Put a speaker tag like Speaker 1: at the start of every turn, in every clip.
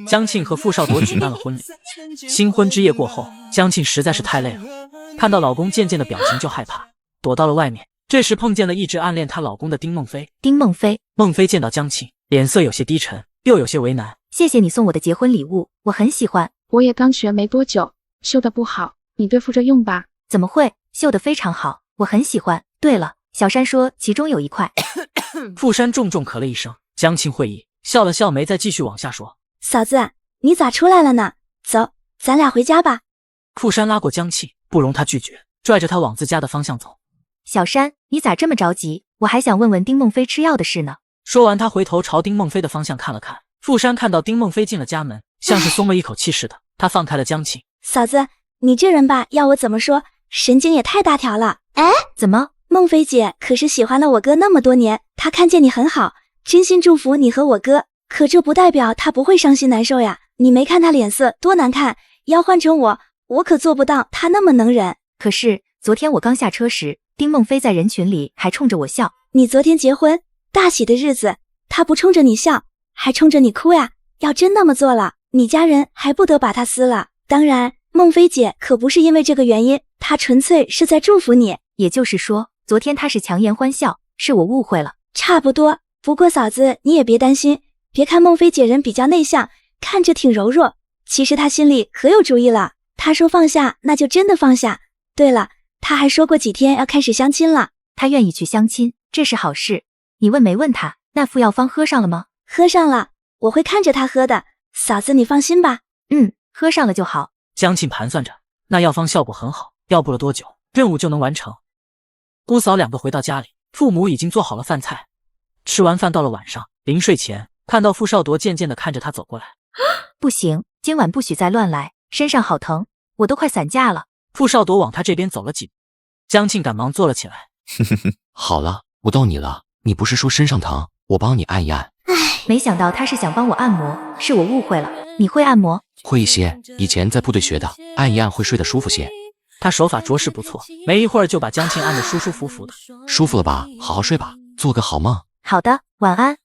Speaker 1: 江庆和傅少铎举办了婚礼。新婚之夜过后，江庆实在是太累了，看到老公渐渐的表情就害怕，躲到了外面。这时碰见了一直暗恋她老公的丁梦飞。孟非见到江庆，脸色有些低沉，又有些为难。
Speaker 2: 谢谢你送我的结婚礼物，我很喜欢。
Speaker 3: 我也刚学没多久，绣的不好，你对付着用吧。
Speaker 2: 怎么会，绣得非常好，我很喜欢。对了，小山说其中有一块。
Speaker 1: 傅山重重咳了一声，江庆会意，笑了笑，没再继续往下说。
Speaker 4: 嫂子，你咋出来了呢？走，咱俩回家吧。
Speaker 1: 傅山拉过江庆，不容他拒绝，拽着他往自家的方向走。
Speaker 2: 小山，你咋这么着急？我还想问问丁梦飞吃药的事呢。
Speaker 1: 说完，他回头朝丁梦飞的方向看了看。傅山看到丁梦飞进了家门，像是松了一口气似的，他放开了江庆。
Speaker 4: 嫂子，你这人吧，要我怎么说，神经也太大条了。哎，
Speaker 2: 怎么？
Speaker 4: 梦飞姐可是喜欢了我哥那么多年，她看见你很好，真心祝福你和我哥。可这不代表她不会伤心难受呀。你没看她脸色多难看，要换成我可做不到她那么能忍。
Speaker 2: 可是昨天我刚下车时，丁梦飞在人群里还冲着我笑。
Speaker 4: 你昨天结婚大喜的日子，她不冲着你笑，还冲着你哭呀。要真那么做了，你家人还不得把她撕了。当然，梦飞姐可不是因为这个原因，她纯粹是在祝福你。
Speaker 2: 也就是说，昨天她是强颜欢笑，是我误会了。
Speaker 4: 差不多，不过嫂子你也别担心，别看梦飞姐人比较内向，看着挺柔弱，其实她心里可有主意了。她说放下，那就真的放下。对了，她还说过几天要开始相亲了。
Speaker 2: 她愿意去相亲，这是好事。你问没问她，那副药方喝上了吗？
Speaker 4: 喝上了，我会看着她喝的。嫂子你放心吧。
Speaker 2: 喝上了就好。
Speaker 1: 江庆盘算着，那药方效果很好，要不了多久，任务就能完成。姑嫂两个回到家里，父母已经做好了饭菜。吃完饭到了晚上，临睡前看到傅少铎渐渐地看着他走过来。
Speaker 2: 不行，今晚不许再乱来，身上好疼，我都快散架了。
Speaker 1: 傅少铎往他这边走了几步，江庆赶忙坐了起来。
Speaker 5: 好了，不逗你了，你不是说身上疼，我帮你按一按。
Speaker 2: 没想到他是想帮我按摩，是我误会了。你会按摩？
Speaker 5: 会一些，以前在部队学的，按一按会睡得舒服些。
Speaker 1: 他手法着实不错，没一会儿就把江庆按得舒舒服服的。
Speaker 5: 舒服了吧？好好睡吧，做个好梦。
Speaker 2: 好的，晚安。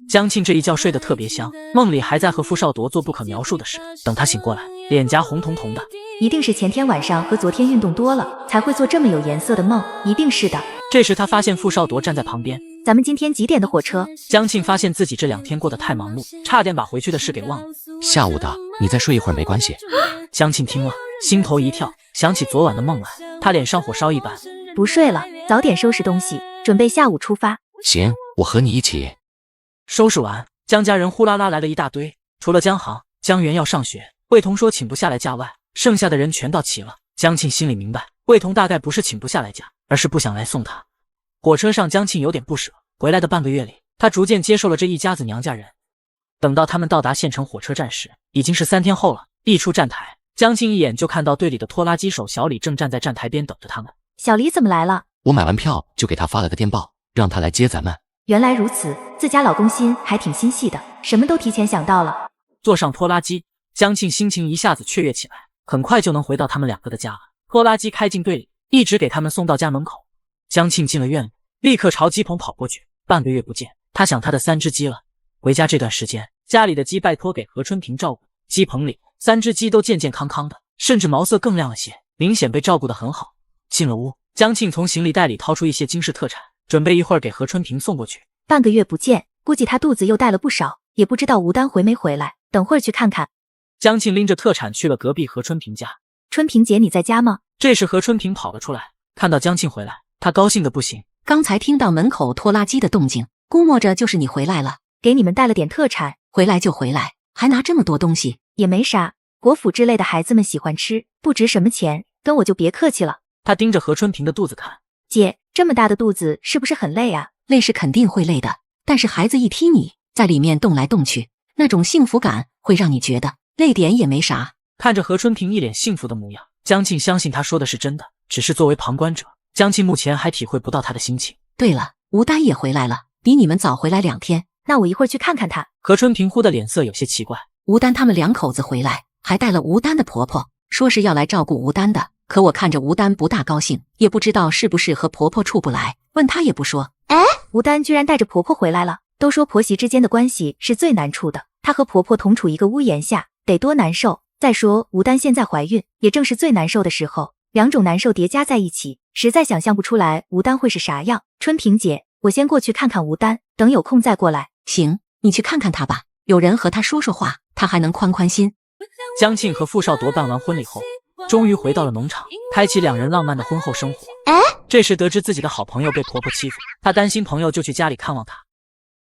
Speaker 1: 江庆这一觉睡得特别香，梦里还在和傅少铎做不可描述的事。等他醒过来，脸颊红彤彤的，
Speaker 2: 一定是前天晚上和昨天运动多了，才会做这么有颜色的梦，一定是的。
Speaker 1: 这时他发现傅少铎站在旁边。
Speaker 2: 咱们今天几点的火车？
Speaker 1: 江庆发现自己这2天过得太忙碌，差点把回去的事给忘了。
Speaker 5: 下午的，你再睡一会儿没关系。
Speaker 1: 江庆听了，心头一跳，想起昨晚的梦来，他脸上火烧一般。
Speaker 2: 不睡了，早点收拾东西，准备下午出发。
Speaker 5: 行，我和你一起。
Speaker 1: 收拾完，江家人呼啦啦来了一大堆，除了江航、江源要上学，魏彤说请不下来假外，剩下的人全到齐了。江庆心里明白，魏彤大概不是请不下来假，而是不想来送他。火车上，江庆有点不舍。回来的半个月里，他逐渐接受了这一家子娘家人。等到他们到达县城火车站时，已经是3天后了。一出站台，江庆一眼就看到队里的拖拉机手小李正站在站台边等着他们。
Speaker 2: 小李怎么来了？
Speaker 5: 我买完票就给他发了个电报，让他来接咱们。
Speaker 2: 原来如此，自家老公心还挺心细的，什么都提前想到了。
Speaker 1: 坐上拖拉机，江庆心情一下子雀跃起来，很快就能回到他们两个的家了。拖拉机开进队里，一直给他们送到家门口。江庆进了院里，立刻朝鸡棚跑过去。半个月不见，他想他的3只鸡了。回家这段时间，家里的鸡拜托给何春平照顾，鸡棚里3只鸡都健健康康的，甚至毛色更亮了些，明显被照顾得很好。进了屋，江庆从行李袋里掏出一些京式特产，准备一会儿给何春平送过去。
Speaker 2: 半个月不见，估计他肚子又带了不少，也不知道吴丹回没回来，等会儿去看看。
Speaker 1: 江庆拎着特产去了隔壁何春平家。
Speaker 2: 春平姐，你在家吗？
Speaker 1: 这时何春平跑了出来，看到江庆回来，他高兴的不行。
Speaker 6: 刚才听到门口拖拉机的动静，估摸着就是你回来了。
Speaker 2: 给你们带了点特产。
Speaker 6: 回来就回来，还拿这么多东西。
Speaker 2: 也没啥，国府之类的孩子们喜欢吃，不值什么钱，跟我就别客气了。
Speaker 1: 他盯着何春平的肚子看。
Speaker 2: 姐，这么大的肚子是不是很累啊？
Speaker 6: 累是肯定会累的，但是孩子一踢你，在里面动来动去，那种幸福感会让你觉得累点也没啥。
Speaker 1: 看着何春平一脸幸福的模样，江庆相信他说的是真的，只是作为旁观者，江庆目前还体会不到他的心情。
Speaker 6: 对了，吴丹也回来了，比你们早回来2天。
Speaker 2: 那我一会儿去看看他。
Speaker 1: 何春平忽的脸色有些奇怪。
Speaker 6: 吴丹他们2口子回来，还带了吴丹的婆婆，说是要来照顾吴丹的。可我看着吴丹不大高兴，也不知道是不是和婆婆处不来，问她也不说。
Speaker 2: 吴丹居然带着婆婆回来了，都说婆媳之间的关系是最难处的，她和婆婆同处一个屋檐下，得多难受。再说吴丹现在怀孕，也正是最难受的时候，两种难受叠加在一起，实在想象不出来吴丹会是啥样。春萍姐，我先过去看看吴丹，等有空再过来。
Speaker 6: 行，你去看看他吧，有人和他说说话，他还能宽宽心。
Speaker 1: 江庆和傅少铎办完婚礼后，终于回到了农场，开启两人浪漫的婚后生活。这时得知自己的好朋友被婆婆欺负，他担心朋友，就去家里看望他。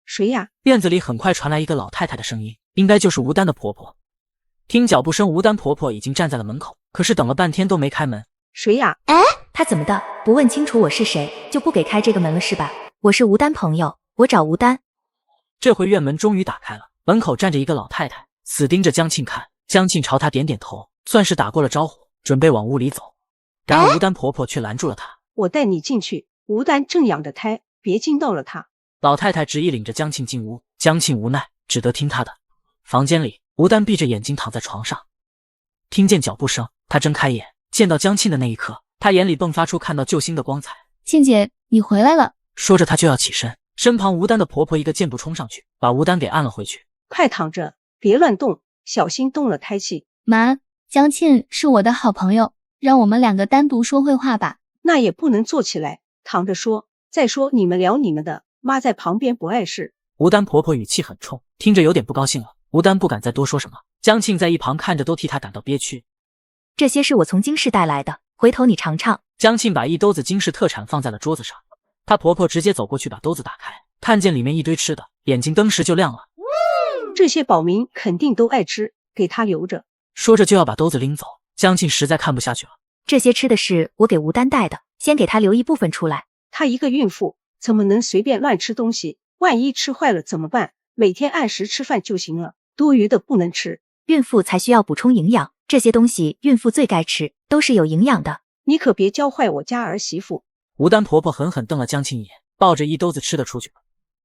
Speaker 7: 谁呀？
Speaker 1: 院子里很快传来一个老太太的声音，应该就是吴丹的婆婆。听脚步声，吴丹婆婆已经站在了门口，可是等了半天都没开门。
Speaker 7: 谁呀？
Speaker 2: 她怎么的？不问清楚我是谁，就不给开这个门了是吧？我是吴丹朋友，我找吴丹。
Speaker 1: 这回院门终于打开了，门口站着一个老太太，死盯着江庆看。江庆朝她点点头，算是打过了招呼，准备往屋里走。然而吴丹婆婆却拦住了她。
Speaker 7: 我带你进去，吴丹正养着胎，别惊到了他。
Speaker 1: 老太太执意领着江庆进屋，江庆无奈，只得听她的。房间里，吴丹闭着眼睛躺在床上，听见脚步声，她睁开眼，见到江庆的那一刻，她眼里迸发出看到救星的光彩。
Speaker 8: 庆姐，你回来了。
Speaker 1: 说着，她就要起身，身旁吴丹的婆婆一个箭步冲上去，把吴丹给按了回去。
Speaker 7: 快躺着，别乱动，小心动了胎气。
Speaker 8: 妈，江庆是我的好朋友，让我们两个单独说会话吧。
Speaker 7: 那也不能坐起来，躺着说。再说你们聊你们的，妈在旁边不碍事。
Speaker 1: 吴丹婆婆语气很冲，听着有点不高兴了。吴丹不敢再多说什么，江庆在一旁看着都替她感到憋屈。
Speaker 2: 这些是我从京市带来的，回头你尝尝。
Speaker 1: 江庆把一兜子京市特产放在了桌子上，她婆婆直接走过去把兜子打开，看见里面一堆吃的，眼睛登时就亮了。
Speaker 7: 这些宝民肯定都爱吃，给他留着。
Speaker 1: 说着就要把兜子拎走，江庆实在看不下去了。
Speaker 2: 这些吃的是我给吴丹带的，先给他留一部分出来。
Speaker 7: 她一个孕妇怎么能随便乱吃东西？万一吃坏了怎么办？每天按时吃饭就行了，多余的不能吃。
Speaker 2: 孕妇才需要补充营养，这些东西孕妇最该吃，都是有营养的。
Speaker 7: 你可别教坏我家儿媳妇。
Speaker 1: 吴丹婆婆狠狠瞪了江庆一眼，抱着一兜子吃的出去了。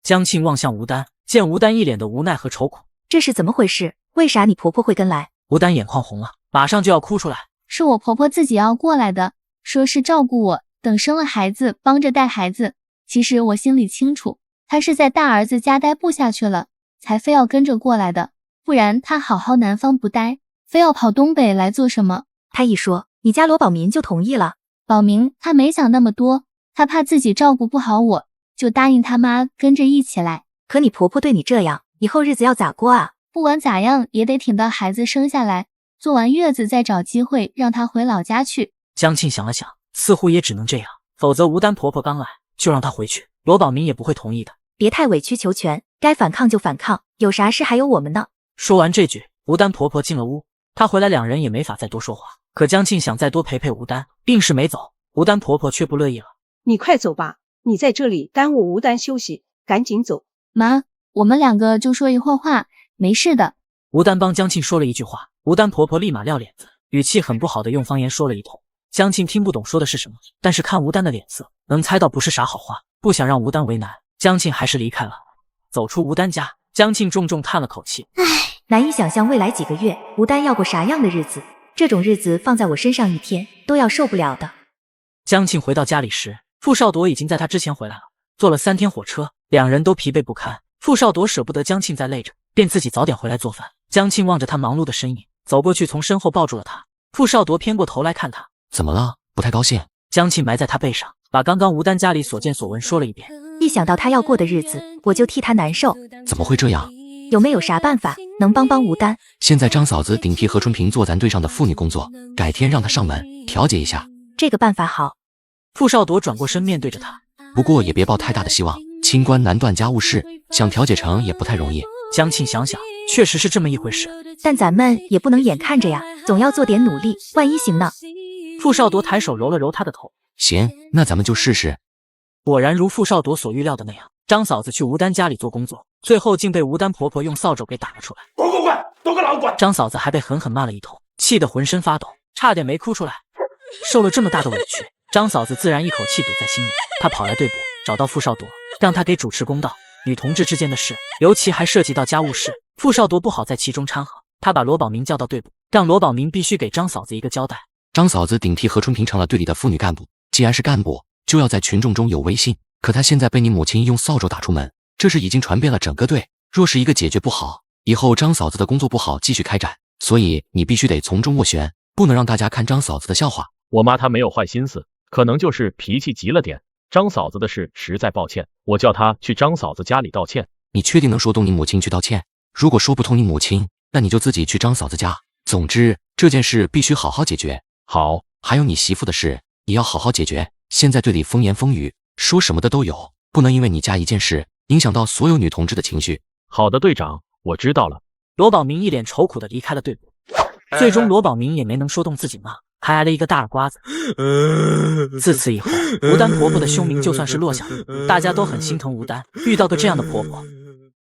Speaker 1: 江庆望向吴丹，见吴丹一脸的无奈和愁苦。
Speaker 2: 这是怎么回事？为啥你婆婆会跟来？
Speaker 1: 吴丹眼眶红了，马上就要哭出来。
Speaker 8: 是我婆婆自己要过来的，说是照顾我，等生了孩子帮着带孩子。其实我心里清楚，她是在大儿子家待不下去了，才非要跟着过来的，不然她好好南方不待，非要跑东北来做什么？
Speaker 2: 她一说，你家罗宝民就同意了。
Speaker 8: 宝明他没想那么多，他怕自己照顾不好我，就答应他妈跟着一起来。
Speaker 2: 可你婆婆对你这样，以后日子要咋过啊？
Speaker 8: 不管咋样也得挺到孩子生下来，坐完月子再找机会让他回老家去。
Speaker 1: 江庆想了想，似乎也只能这样，否则吴丹婆婆刚来就让她回去，罗宝民也不会同意的。
Speaker 2: 别太委曲求全，该反抗就反抗，有啥事还有我们呢。
Speaker 1: 说完这句，吴丹婆婆进了屋。她回来，两人也没法再多说话。可江庆想再多陪陪吴丹，硬是没走。吴丹婆婆却不乐意了。
Speaker 7: 你快走吧，你在这里耽误吴丹休息，赶紧走。
Speaker 8: 妈，我们两个就说一会儿话，没事的。
Speaker 1: 吴丹帮江庆说了一句话，吴丹婆婆立马撂脸子，语气很不好的用方言说了一通。江庆听不懂说的是什么，但是看吴丹的脸色，能猜到不是啥好话，不想让吴丹为难，江庆还是离开了。走出吴丹家，江庆重重叹了口气，
Speaker 2: 难以想象未来几个月吴丹要过啥样的日子，这种日子放在我身上一天都要受不了的。
Speaker 1: 江庆回到家里时，傅少铎已经在他之前回来了，坐了3天火车，两人都疲惫不堪。傅少铎舍不得江庆再累着，便自己早点回来做饭。江庆望着他忙碌的身影，走过去从身后抱住了他。傅少铎偏过头来看他，
Speaker 5: 怎么了？不太高兴？
Speaker 1: 江庆埋在他背上，把刚刚吴丹家里所见所闻说了一遍。
Speaker 2: 一想到他要过的日子，我就替他难受。
Speaker 5: 怎么会这样？
Speaker 2: 有没有啥办法能帮帮吴丹？
Speaker 5: 现在张嫂子顶替何春平做咱队上的妇女工作，改天让她上门调解一下。
Speaker 2: 这个办法好。
Speaker 1: 傅少铎转过身面对着他，
Speaker 5: 不过也别抱太大的希望，清官难断家务事，想调解成也不太容易。
Speaker 1: 江庆想想，确实是这么一回事，
Speaker 2: 但咱们也不能眼看着呀，总要做点努力，万一行呢？
Speaker 1: 傅少铎抬手揉了揉他的头，
Speaker 5: 行，那咱们就试试。
Speaker 1: 果然如傅少铎所预料的那样，张嫂子去吴丹家里做工作，最后竟被吴丹婆婆用扫帚给打了出来。
Speaker 9: 滚滚滚，都给老子滚！
Speaker 1: 张嫂子还被狠狠骂了一通，气得浑身发抖，差点没哭出来。受了这么大的委屈，张嫂子自然一口气堵在心里。她跑来队部，找到傅少铎，让他给主持公道。女同志之间的事，尤其还涉及到家务事，傅少铎不好在其中掺和。他把罗宝明叫到队部，让罗宝明必须给张嫂子一个交代。
Speaker 5: 张嫂子顶替何春平成了队里的妇女干部，既然是干部，就要在群众中有威信。可她现在被你母亲用扫帚打出门，这事已经传遍了整个队。若是一个解决不好，以后张嫂子的工作不好继续开展，所以你必须得从中斡旋，不能让大家看张嫂子的笑话。
Speaker 9: 我妈她没有坏心思，可能就是脾气急了点。张嫂子的事实在抱歉，我叫她去张嫂子家里道歉。
Speaker 5: 你确定能说动你母亲去道歉？如果说不通你母亲，那你就自己去张嫂子家。总之，这件事必须好好解决。
Speaker 9: 好，
Speaker 5: 还有你媳妇的事也要好好解决。现在队里风言风语，说什么的都有，不能因为你家一件事影响到所有女同志的情绪。
Speaker 9: 好的，队长，我知道了。
Speaker 1: 罗宝明一脸愁苦的离开了队伍，最终罗宝明也没能说动自己妈，还挨了一个大耳刮子。自此以后，吴丹婆婆的凶名就算是落下了，大家都很心疼吴丹，遇到个这样的婆婆，